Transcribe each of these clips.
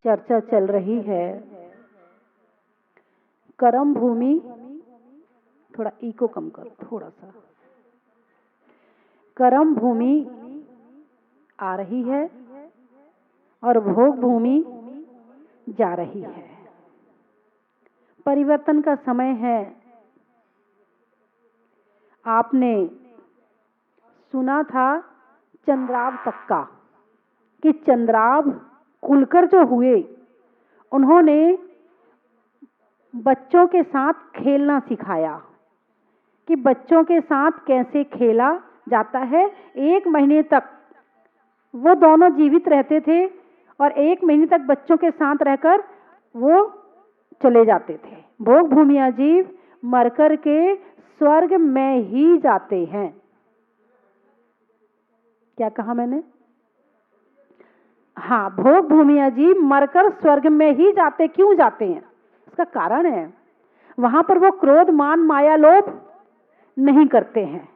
चर्चा चल रही है कर्म भूमि, थोड़ा इको कम करो थोड़ा सा। कर्म भूमि आ रही है और भोग भूमि जा रही है। परिवर्तन का समय है। आपने सुना था चंद्राव तक का कि चंद्राव कुलकर जो हुए, उन्होंने बच्चों के साथ खेलना सिखाया कि बच्चों के साथ कैसे खेला जाता है। 1 महीने तक वो दोनों जीवित रहते थे और 1 महीने तक बच्चों के साथ रहकर वो चले जाते थे। भोग भूमिया जीव मरकर के स्वर्ग में ही जाते हैं। क्या कहा मैंने? हाँ, भोग भूमिया जीव मरकर स्वर्ग में ही जाते। क्यों जाते हैं? इसका कारण है, वहां पर वो क्रोध मान माया लोभ नहीं करते हैं,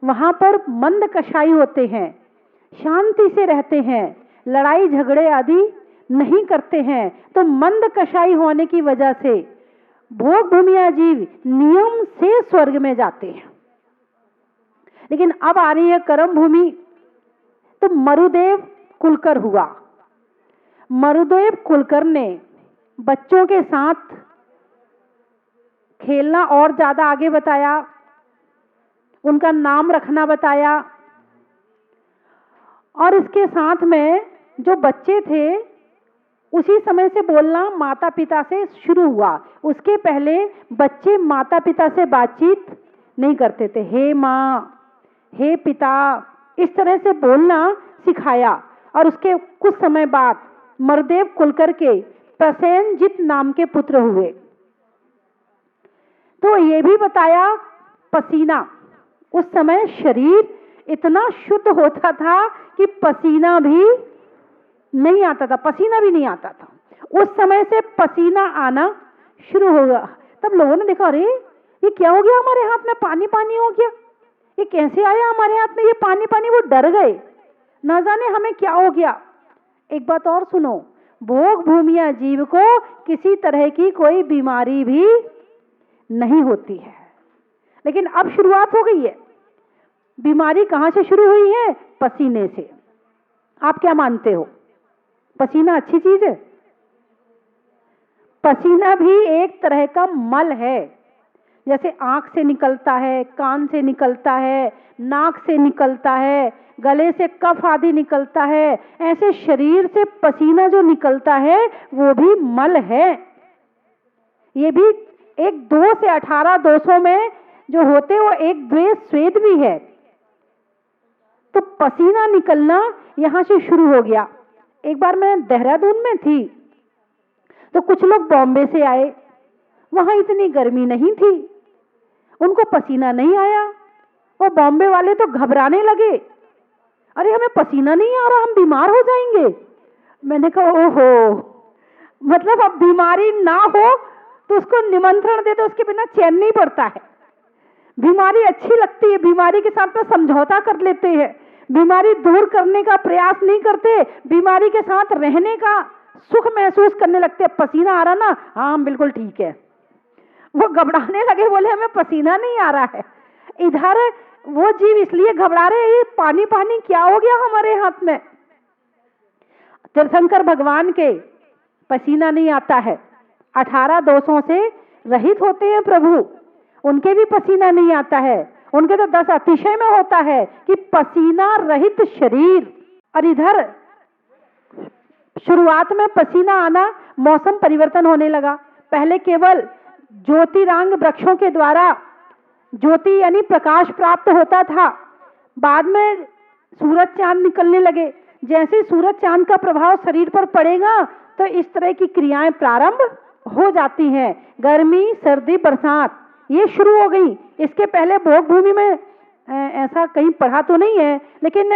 वहां पर मंद कषाई होते हैं, शांति से रहते हैं, लड़ाई झगड़े आदि नहीं करते हैं। तो मंद कषाई होने की वजह से भोग भूमिया जीव नियम से स्वर्ग में जाते हैं। लेकिन अब आ रही है कर्म भूमि। तो मरुदेव कुलकर हुआ। मरुदेव कुलकर ने बच्चों के साथ खेलना और ज्यादा आगे बताया, उनका नाम रखना बताया, और इसके साथ में जो बच्चे थे उसी समय से बोलना माता पिता से शुरू हुआ। उसके पहले बच्चे माता पिता से बातचीत नहीं करते थे। हे माँ, हे पिता, इस तरह से बोलना सिखाया। और उसके कुछ समय बाद मरुदेव कुलकर के प्रसेनजित नाम के पुत्र हुए। तो ये भी बताया पसीना, उस समय शरीर इतना शुद्ध होता था कि पसीना भी नहीं आता था, पसीना भी नहीं आता था। उस समय से पसीना आना शुरू हो गया। तब लोगों ने देखा, अरे ये क्या हो गया, हमारे हाथ में पानी पानी हो गया, ये कैसे आया हमारे हाथ में ये पानी पानी। वो डर गए, ना जाने हमें क्या हो गया। एक बात और सुनो, भोग भूमिया जीव को किसी तरह की कोई बीमारी भी नहीं होती है। लेकिन अब शुरुआत हो गई है। बीमारी कहां से शुरू हुई है? पसीने से। आप क्या मानते हो, पसीना अच्छी चीज है? पसीना भी एक तरह का मल है। जैसे आंख से निकलता है, कान से निकलता है, नाक से निकलता है, गले से कफ आदि निकलता है, ऐसे शरीर से पसीना जो निकलता है वो भी मल है। ये भी एक 2 से 18 दोषों में जो होते वो एक द्वेष स्वेद भी है। तो पसीना निकलना यहां से शुरू हो गया। एक बार मैं देहरादून में थी तो कुछ लोग बॉम्बे से आए, वहां इतनी गर्मी नहीं थी, उनको पसीना नहीं आया। और बॉम्बे वाले तो घबराने लगे, अरे हमें पसीना नहीं आ रहा, हम बीमार हो जाएंगे। मैंने कहा ओहो, मतलब अब बीमारी ना हो तो उसको निमंत्रण दे, तो उसके बिना चैन नहीं पड़ता है। बीमारी अच्छी लगती है, बीमारी के साथ में समझौता कर लेते हैं, बीमारी दूर करने का प्रयास नहीं करते, बीमारी के साथ रहने का सुख महसूस करने लगते हैं। पसीना आ रहा ना, हाँ बिल्कुल ठीक है। वो घबराने लगे, बोले हमें पसीना नहीं आ रहा है। इधर वो जीव इसलिए घबरा रहे, ये पानी पानी क्या हो गया हमारे हाथ में। तीर्थंकर भगवान के पसीना नहीं आता है, 18 दोषों से रहित होते हैं प्रभु, उनके भी पसीना नहीं आता है। उनके तो 10 अतिशय में होता है कि पसीना रहित शरीर। और इधर शुरुआत में पसीना आना, मौसम परिवर्तन होने लगा। पहले केवल ज्योतिरांग वृक्षों के द्वारा ज्योति यानी प्रकाश प्राप्त होता था, बाद में सूरज चांद निकलने लगे। जैसे सूरज चांद का प्रभाव शरीर पर पड़ेगा तो इस तरह की क्रियाएं प्रारंभ हो जाती हैं। गर्मी, सर्दी, बरसात ये शुरू हो गई। इसके पहले भोग भूमि में ऐसा कहीं पढ़ा तो नहीं है, लेकिन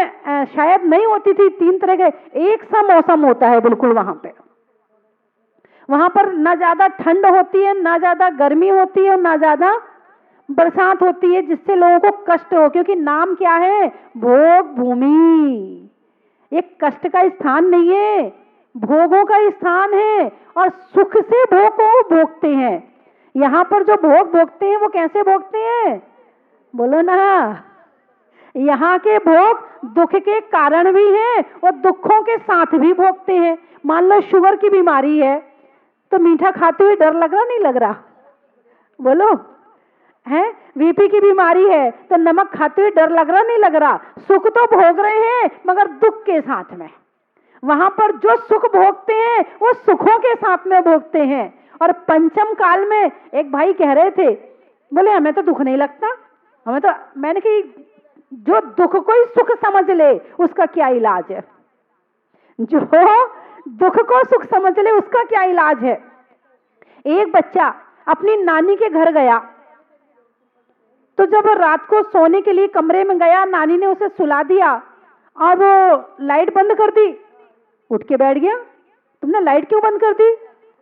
शायद नहीं होती थी। 3 तरह के एक सा मौसम होता है बिल्कुल वहां पे। वहां पर ना ज्यादा ठंड होती है, ना ज्यादा गर्मी होती है, और ना ज्यादा बरसात होती है, जिससे लोगों को कष्ट हो। क्योंकि नाम क्या है? भोग भूमि। ये कष्ट का स्थान नहीं है, भोगों का स्थान है और सुख से भोग को भोगते हैं। यहां पर जो भोग भोगते हैं वो कैसे भोगते हैं? बोलो ना। यहाँ के भोग दुख के कारण भी हैं और दुखों के साथ भी भोगते हैं। मान लो शुगर की बीमारी है तो मीठा खाते हुए डर लग रहा नहीं लग रहा? बोलो। है बीपी की बीमारी है तो नमक खाते हुए डर लग रहा नहीं लग रहा? सुख तो भोग रहे हैं मगर दुख के साथ में। वहां पर जो सुख भोगते हैं वो सुखों के साथ में भोगते हैं। और पंचम काल में एक भाई कह रहे थे, बोले हमें तो दुख नहीं लगता, हमें तो, मैंने कि जो दुख को ही सुख समझ ले उसका क्या इलाज है? जो दुख को सुख समझ ले उसका क्या इलाज है? एक बच्चा अपनी नानी के घर गया तो जब रात को सोने के लिए कमरे में गया, नानी ने उसे सुला दिया और वो लाइट बंद कर दी, उठ के बैठ गया। तुमने लाइट क्यों बंद कर दी?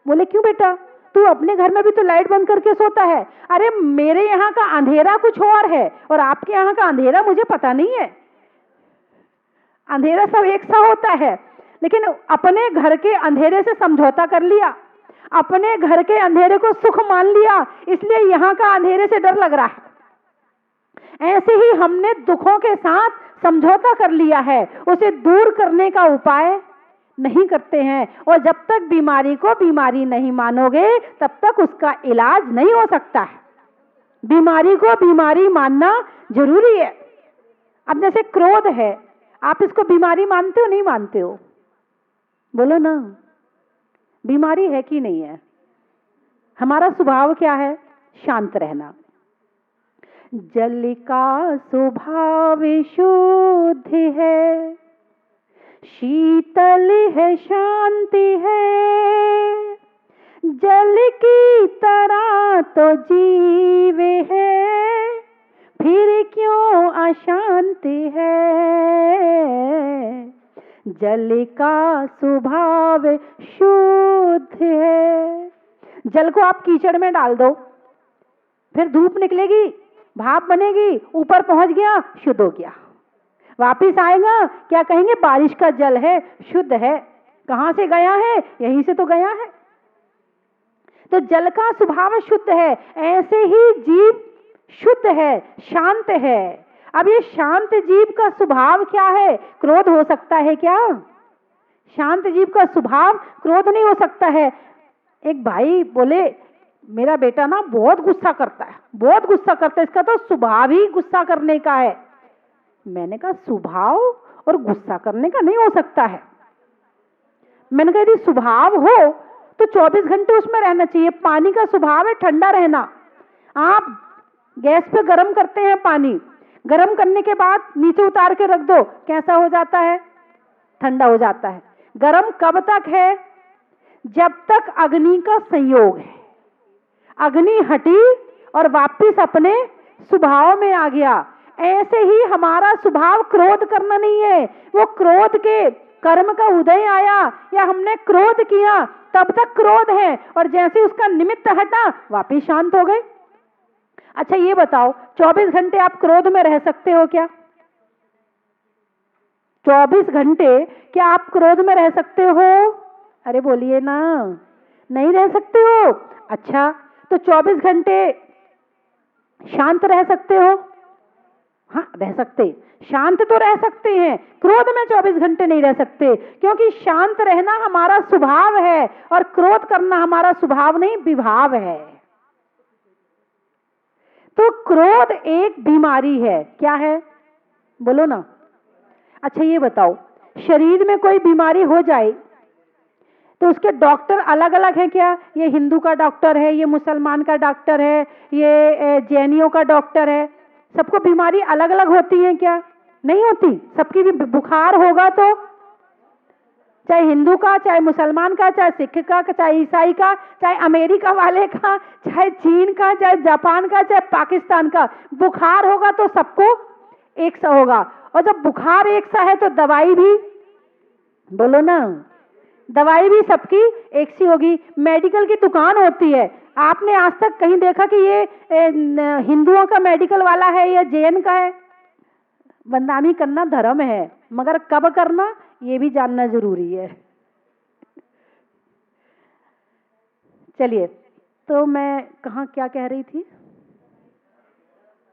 बोले क्यों बेटा, तू अपने घर में भी तो लाइट बंद करके सोता है। अरे मेरे यहाँ का अंधेरा कुछ और है और आपके यहाँ का अंधेरा मुझे पता नहीं है। अंधेरा सब एक सा होता है, लेकिन अपने घर के अंधेरे से समझौता कर लिया, अपने घर के अंधेरे को सुख मान लिया, इसलिए यहाँ का अंधेरे से डर लग रहा है। ऐसे ही हमने दुखों के साथ समझौता कर लिया है, उसे दूर करने का उपाय नहीं करते हैं। और जब तक बीमारी को बीमारी नहीं मानोगे तब तक उसका इलाज नहीं हो सकता है। बीमारी को बीमारी मानना जरूरी है। अब जैसे क्रोध है, आप इसको बीमारी मानते हो नहीं मानते हो? बोलो ना। बीमारी है कि नहीं है? हमारा स्वभाव क्या है? शांत रहना। जल का स्वभाव शुद्ध है, शीतल है, शांति है। जल की तरह तो जीव है, फिर क्यों अशांति है। जल का स्वभाव शुद्ध है। जल को आप कीचड़ में डाल दो, फिर धूप निकलेगी, भाप बनेगी, ऊपर पहुंच गया, शुद्ध हो गया। वापिस आएगा, क्या कहेंगे? बारिश का जल है, शुद्ध है। कहां से गया है? यहीं से तो गया है। तो जल का स्वभाव शुद्ध है, ऐसे ही जीव शुद्ध है, शांत है। अब ये शांत जीव का स्वभाव क्या है? क्रोध हो सकता है क्या? शांत जीव का स्वभाव क्रोध नहीं हो सकता है। एक भाई बोले मेरा बेटा ना बहुत गुस्सा करता है, बहुत गुस्सा करता है, इसका तो स्वभाव ही गुस्सा करने का है। मैंने कहा स्वभाव और गुस्सा करने का नहीं हो सकता है। मैंने कहा यदि स्वभाव हो तो 24 घंटे उसमें रहना चाहिए। पानी का स्वभाव है ठंडा रहना। आप गैस पे गर्म करते हैं पानी, गर्म करने के बाद नीचे उतार के रख दो, कैसा हो जाता है? ठंडा हो जाता है। गर्म कब तक है? जब तक अग्नि का संयोग है। अग्नि हटी और वापिस अपने स्वभाव में आ गया। ऐसे ही हमारा स्वभाव क्रोध करना नहीं है। वो क्रोध के कर्म का उदय आया या हमने क्रोध किया तब तक क्रोध है, और जैसे उसका निमित्त हटा वापिस शांत हो गए। अच्छा ये बताओ, 24 घंटे आप क्रोध में रह सकते हो क्या? 24 घंटे क्या आप क्रोध में रह सकते हो? अरे बोलिए ना। नहीं रह सकते हो। अच्छा तो 24 घंटे शांत रह सकते हो? हाँ रह सकते, शांत तो रह सकते हैं, क्रोध में 24 घंटे नहीं रह सकते, क्योंकि शांत रहना हमारा स्वभाव है और क्रोध करना हमारा स्वभाव नहीं, विभाव है। तो क्रोध एक बीमारी है। क्या है? बोलो ना। अच्छा ये बताओ, शरीर में कोई बीमारी हो जाए तो उसके डॉक्टर अलग अलग है क्या? ये हिंदू का डॉक्टर है, ये मुसलमान का डॉक्टर है, ये जैनियों का डॉक्टर है। सबको बीमारी अलग अलग होती है क्या? नहीं होती। सबकी भी बुखार होगा तो चाहे हिंदू का, चाहे मुसलमान का, चाहे सिख का, चाहे ईसाई का, चाहे अमेरिका वाले का, चाहे चीन का, चाहे जापान का, चाहे पाकिस्तान का, बुखार होगा तो सबको एक सा होगा। और जब बुखार एक सा है तो दवाई भी, बोलो ना, दवाई भी सबकी एक सी होगी। मेडिकल की दुकान होती है, आपने आज तक कहीं देखा कि ये हिंदुओं का मेडिकल वाला है या जैन का है? बदनामी करना धर्म है, मगर कब करना ये भी जानना जरूरी है। चलिए, तो मैं कहाँ क्या कह रही थी?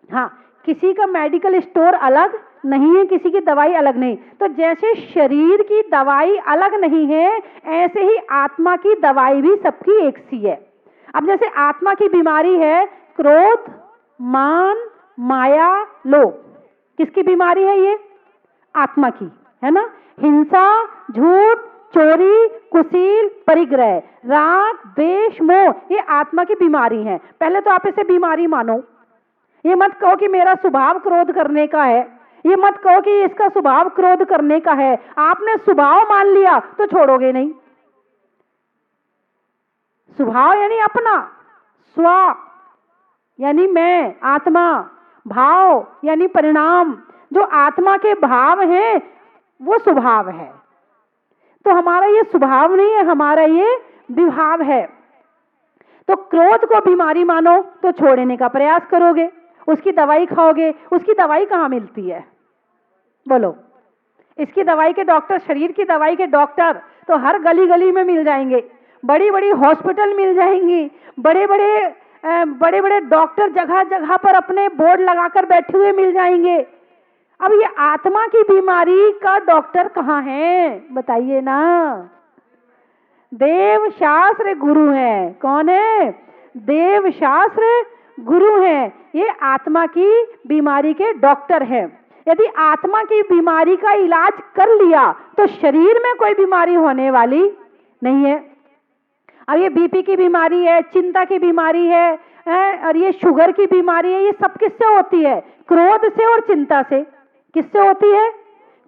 हाँ, किसी का मेडिकल स्टोर अलग नहीं है, किसी की दवाई अलग नहीं। तो जैसे शरीर की दवाई अलग नहीं है, ऐसे ही आत्मा की दवाई भी सबकी एक सी है। अब जैसे आत्मा की बीमारी है क्रोध, मान, माया, लोभ। किसकी बीमारी है ये? आत्मा की, है ना? हिंसा, झूठ, चोरी, कुसील, परिग्रह, राग, द्वेष, मोह, ये आत्मा की बीमारी है। पहले तो आप इसे बीमारी मानो। ये मत कहो कि मेरा स्वभाव क्रोध करने का है, ये मत कहो कि इसका स्वभाव क्रोध करने का है। आपने स्वभाव मान लिया तो छोड़ोगे नहीं। स्वभाव यानी अपना, स्व यानी मैं, आत्मा, भाव यानी परिणाम। जो आत्मा के भाव हैं वो स्वभाव है। तो हमारा ये स्वभाव नहीं है, हमारा ये विभाव है। तो क्रोध को बीमारी मानो तो छोड़ने का प्रयास करोगे, उसकी दवाई खाओगे। उसकी दवाई कहाँ मिलती है बोलो? इसकी दवाई के डॉक्टर, शरीर की दवाई के डॉक्टर तो हर गली गली में मिल जाएंगे, बड़ी बड़ी हॉस्पिटल मिल जाएंगी, बड़े बड़े डॉक्टर जगह जगह पर अपने बोर्ड लगाकर बैठे हुए मिल जाएंगे। अब ये आत्मा की बीमारी का डॉक्टर कहाँ है बताइए ना? देव शास्त्र गुरु है। कौन है? देव शास्त्र गुरु है। ये आत्मा की बीमारी के डॉक्टर है। यदि आत्मा की बीमारी का इलाज कर लिया तो शरीर में कोई बीमारी होने वाली नहीं है। अब ये बीपी की बीमारी है, चिंता की बीमारी है, और ये शुगर की बीमारी है, ये सब किससे होती है? क्रोध से और चिंता से। किससे होती है?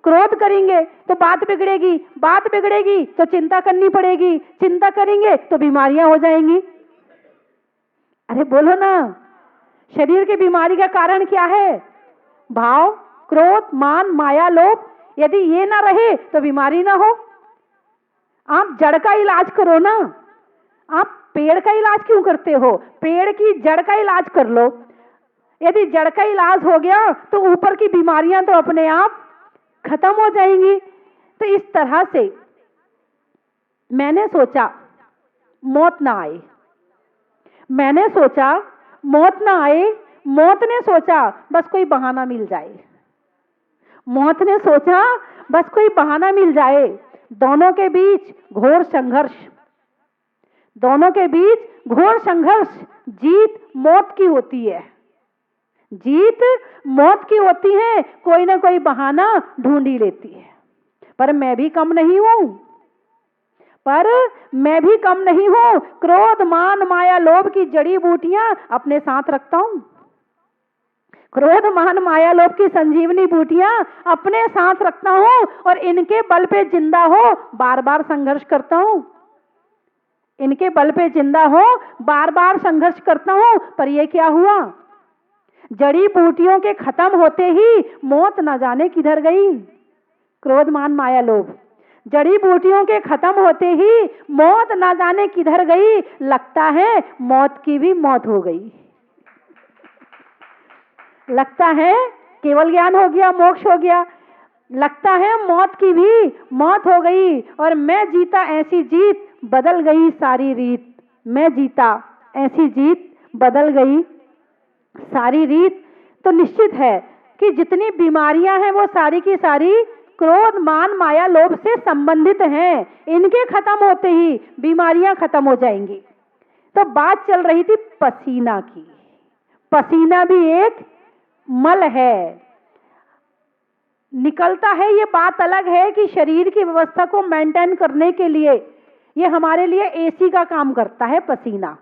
क्रोध करेंगे तो बात बिगड़ेगी, बात बिगड़ेगी तो चिंता करनी पड़ेगी, चिंता करेंगे तो बीमारियां हो जाएंगी। अरे बोलो ना, शरीर की बीमारी का कारण क्या है? भाव, क्रोध, मान, माया, लोभ। यदि ये ना रहे तो बीमारी ना हो। आप जड़ का इलाज करो ना। आप पेड़ का इलाज क्यों करते हो? पेड़ की जड़ का इलाज कर लो। यदि जड़ का इलाज हो गया तो ऊपर की बीमारियां तो अपने आप खत्म हो जाएंगी। तो इस तरह से मैंने सोचा मौत ना आए, मैंने सोचा मौत ना आए, मौत ने सोचा बस कोई बहाना मिल जाए, मौत ने सोचा बस कोई बहाना मिल जाए। दोनों के बीच घोर संघर्ष, दोनों के बीच घोर संघर्ष। जीत मौत की होती है, जीत मौत की होती है। कोई ना कोई बहाना ढूंढ ही लेती है। पर मैं भी कम नहीं हूं, पर मैं भी कम नहीं हूं। क्रोध, मान, माया, लोभ की जड़ी बूटियां अपने साथ रखता हूं। क्रोध, मान, माया, लोभ की संजीवनी बूटियां अपने साथ रखता हूं और इनके बल पे जिंदा हो बार बार संघर्ष करता हूं। इनके बल पे जिंदा हो बार बार संघर्ष करता हूं। पर यह क्या हुआ? जड़ी बूटियों के खत्म होते ही मौत न जाने किधर गई। क्रोध, मान, माया, लोभ जड़ी बूटियों के खत्म होते ही मौत न जाने किधर गई। लगता है मौत की भी मौत हो गई। लगता है केवल ज्ञान हो गया, मोक्ष हो गया। लगता है मौत की भी मौत हो गई और मैं जीता ऐसी जीत बदल गई सारी रीत। मैं जीता ऐसी जीत बदल गई सारी रीत। तो निश्चित है कि जितनी बीमारियां हैं वो सारी की सारी क्रोध, मान, माया, लोभ से संबंधित हैं। इनके खत्म होते ही बीमारियां खत्म हो जाएंगी। तो बात चल रही थी पसीना की। पसीना भी एक मल है, निकलता है। ये बात अलग है कि शरीर की व्यवस्था को मेंटेन करने के लिए ये हमारे लिए एसी का काम करता है। पसीना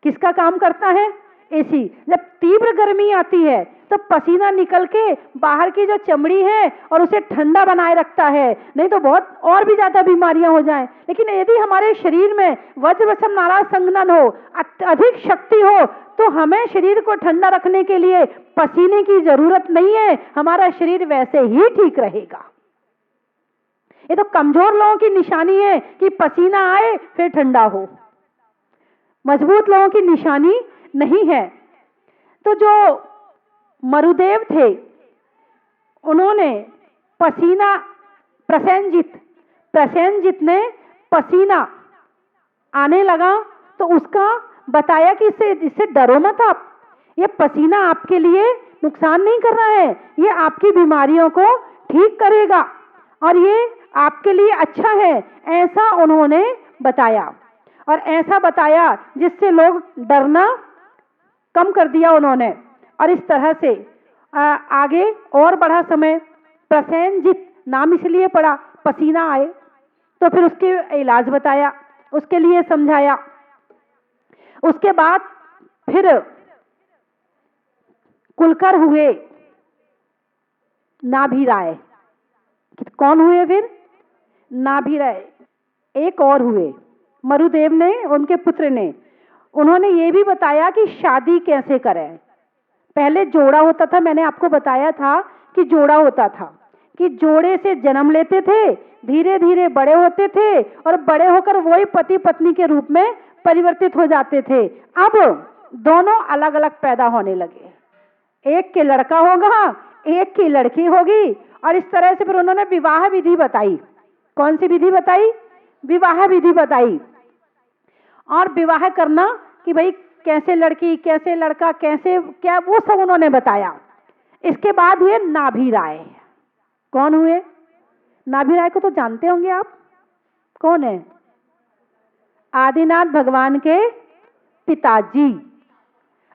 किसका काम करता है? एसी। जब तीव्र गर्मी आती है तो पसीना निकल के बाहर की जो चमड़ी है और उसे ठंडा बनाए रखता है, नहीं तो बहुत और भी ज्यादा बीमारियां हो जाएं। लेकिन यदि हमारे शरीर में वज्रवसम नाराज संघनन हो, अधिक शक्ति हो, तो हमें शरीर को ठंडा रखने के लिए पसीने की जरूरत नहीं है। हमारा शरीर वैसे ही ठीक रहेगा। ये तो कमजोर लोगों की निशानी है कि पसीना आए फिर ठंडा हो। मजबूत लोगों की निशानी नहीं है। तो जो मरुदेव थे उन्होंने पसीना, प्रसेनजित ने पसीना आने लगा तो उसका बताया कि इससे डरो मत आप, ये पसीना आपके लिए नुकसान नहीं कर रहा है, ये आपकी बीमारियों को ठीक करेगा और ये आपके लिए अच्छा है, ऐसा उन्होंने बताया। और ऐसा बताया जिससे लोग डरना कम कर दिया उन्होंने। और इस तरह से आगे और बढ़ा समय। प्रसेनजीत नाम इसलिए पड़ा, पसीना आए तो फिर उसके इलाज बताया, उसके लिए समझाया। उसके बाद फिर कुलकर हुए नाभिराय। कौन हुए फिर? नाभिराय। एक और हुए मरुदेव ने, उनके पुत्र ने। उन्होंने ये भी बताया कि शादी कैसे करें। पहले जोड़ा होता था, मैंने आपको बताया था कि जोड़ा होता था, कि जोड़े से जन्म लेते थे, धीरे धीरे बड़े होते थे और बड़े होकर वही पति पत्नी के रूप में परिवर्तित हो जाते थे। अब दोनों अलग अलग पैदा होने लगे, एक के लड़का होगा, एक की लड़की होगी। और इस तरह से फिर उन्होंने विवाह विधि बताई। कौन सी विधि बताई? विवाह विधि बताई। और विवाह करना कि भाई कैसे लड़की, कैसे लड़का, कैसे क्या, वो सब उन्होंने बताया। इसके बाद हुए नाभिराय। कौन हुए? नाभिराय को तो जानते होंगे आप, कौन है? आदिनाथ भगवान के पिताजी।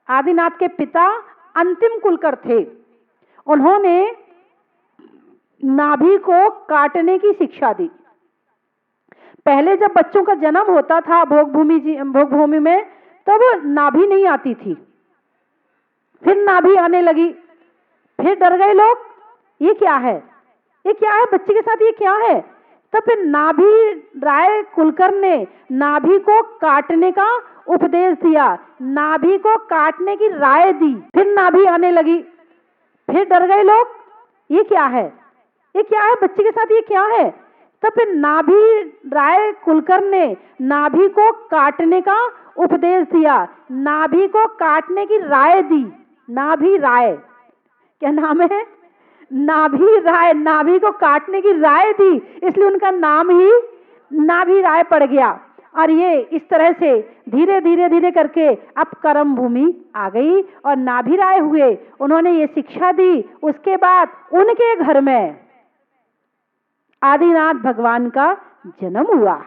आदिनाथ के पिता अंतिम कुलकर थे। उन्होंने नाभि को काटने की शिक्षा दी। पहले जब बच्चों का जन्म होता था भोग भूमि में, तब नाभि नहीं आती थी, फिर नाभि आने लगी। फिर डर गए लोग, ये क्या है, ये क्या है बच्चे के साथ, ये क्या है? तब फिर नाभिराय कुलकर ने नाभि को काटने का उपदेश दिया, नाभि को काटने की राय दी। फिर नाभि आने लगी। फिर डर गए लोग, ये क्या है, ये क्या है बच्चे के साथ, ये क्या है? तब फिर नाभिराय कुलकर ने नाभि को काटने का उपदेश दिया, नाभि को काटने की राय दी। नाभिराय, क्या नाम है? नाभिराय, नाभि को काटने की राय दी, इसलिए उनका नाम ही नाभिराय पड़ गया। और ये इस तरह से धीरे धीरे धीरे करके अब कर्म भूमि आ गई और नाभिराय हुए। उन्होंने ये शिक्षा दी। उसके बाद उनके घर में आदिनाथ भगवान का जन्म हुआ।